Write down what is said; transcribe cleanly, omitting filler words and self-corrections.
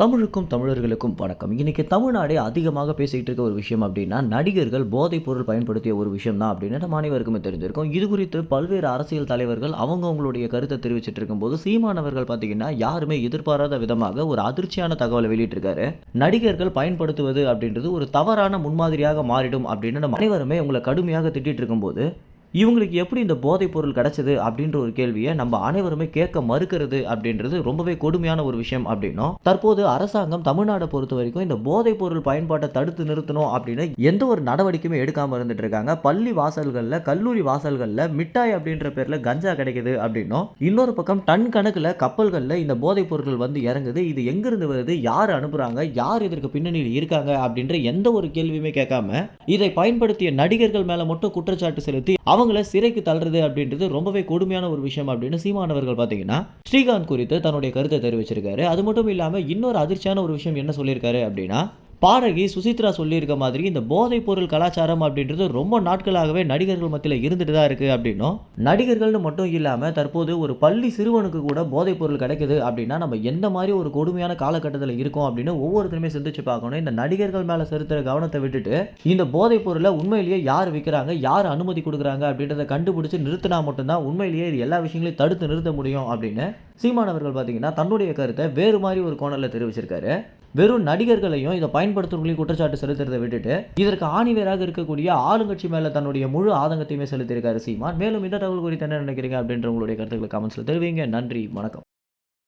தமிழுக்கும் தமிழர்களுக்கும் வணக்கம். இன்னைக்கு தமிழ்நாடே அதிகமாக பேசிக்கிட்டு இருக்க ஒரு விஷயம் அப்படின்னா, நடிகர்கள் போதைப் பொருள் பயன்படுத்திய ஒரு விஷயம் தான் அப்படின்னு நம்ம அனைவருக்குமே தெரிஞ்சிருக்கும். இது குறித்து பல்வேறு அரசியல் தலைவர்கள் அவங்களுடைய கருத்தை தெரிவிச்சிட்டு இருக்கும்போது, சீமான் அவர்கள் பார்த்தீங்கன்னா, யாருமே எதிர்பாராத விதமாக ஒரு அதிர்ச்சியான தகவலை வெளியிட்டிருக்காரு. நடிகர்கள் பயன்படுத்துவது அப்படின்றது ஒரு தவறான முன்மாதிரியாக மாறிடும் அப்படின்னு நம்ம அனைவருமே உங்களை கடுமையாக திட்டிட்டு இருக்கும்போது, இவங்களுக்கு எப்படி இந்த போதைப் பொருள் கிடைச்சது அப்படின்ற ஒரு கேள்வியை நம்ம அனைவருமே கேட்க மறுக்கிறது அப்படின்றது ரொம்பவே கொடுமையான ஒரு விஷயம் அப்படின்னும், தற்போது அரசாங்கம் தமிழ்நாடை பொறுத்த வரைக்கும் இந்த போதைப் பொருள் பயன்பாட்டை தடுத்து நிறுத்தணும் அப்படின்னு எந்த ஒரு நடவடிக்கையுமே எடுக்காம இருந்துட்டு இருக்காங்க. பள்ளி வாசல்கள்ல, கல்லூரி வாசல்கள்ல மிட்டாய் அப்படின்ற பேர்ல கஞ்சா கிடைக்குது அப்படின்னும், இன்னொரு பக்கம் டன் கணக்குல கப்பல்கள்ல இந்த போதைப் பொருட்கள் வந்து இறங்குது. இது எங்கிருந்து வருது, யார் அனுப்புறாங்க, யார் இதற்கு பின்னணியில் இருக்காங்க அப்படின்ற எந்த ஒரு கேள்வியுமே கேட்காம இதை பயன்படுத்திய நடிகர்கள் மேல மட்டும் குற்றச்சாட்டு செலுத்தி அவங்கள சிறைக்கு தள்ளுறது அப்படின்றது ரொம்பவே கொடுமையான ஒரு விஷயம் அப்படின்னு சீமானவர்கள் பார்த்தீங்கன்னா ஸ்ரீகாந்த் குறித்து தன்னுடைய கருத்தை தெரிவிச்சிருக்காரு. அது மட்டும் இல்லாம இன்னொரு அதிர்ச்சியான ஒரு விஷயம் என்ன சொல்லியிருக்காரு அப்படின்னா, பாடகி சுசித்ரா சொல்லியிருக்க மாதிரி இந்த போதைப் பொருள் கலாச்சாரம் அப்படின்றது ரொம்ப நாட்களாகவே நடிகர்கள் மத்தியில் இருந்துட்டு தான் இருக்கு அப்படின்னும், நடிகர்கள்னு மட்டும் இல்லாம தற்போது ஒரு பள்ளி சிறுவனுக்கு கூட போதைப் பொருள் கிடைக்குது அப்படின்னா நம்ம எந்த மாதிரி ஒரு கொடுமையான காலகட்டத்தில் இருக்கோம் அப்படின்னு ஒவ்வொருத்தருமே சிந்திச்சு பார்க்கணும். இந்த நடிகர்கள் மேல செலுத்துற கவனத்தை விட்டுட்டு இந்த போதைப் பொருளை உண்மையிலேயே யார் விற்கிறாங்க, யார் அனுமதி கொடுக்குறாங்க அப்படின்றத கண்டுபிடிச்சு நிறுத்தினா மட்டும்தான் உண்மையிலேயே இது எல்லா விஷயங்களையும் தடுத்து நிறுத்த முடியும் அப்படின்னு சீமானவர்கள் பார்த்தீங்கன்னா தன்னுடைய கருத்தை வேறு மாதிரி ஒரு கோணத்தில் தெரிவிச்சிருக்காரு. வெறும் நடிகர்களையும் இதை பயன்படுத்துறவங்களையும் குற்றச்சாட்டு செலுத்துறதை விட்டுட்டு இதற்கு ஆணிவேராக இருக்கக்கூடிய ஆளுங்கட்சி மேல தன்னுடைய முழு ஆதங்கத்தையுமே செலுத்தியிருக்காரு சீமான். மேலும் இந்த தகவல் குறித்து என்ன நினைக்கிறீங்க அப்படின்ற உங்களுடைய கருத்துக்களை கமெண்ட்ஸ்ல தெரிவிங்க. நன்றி, வணக்கம்.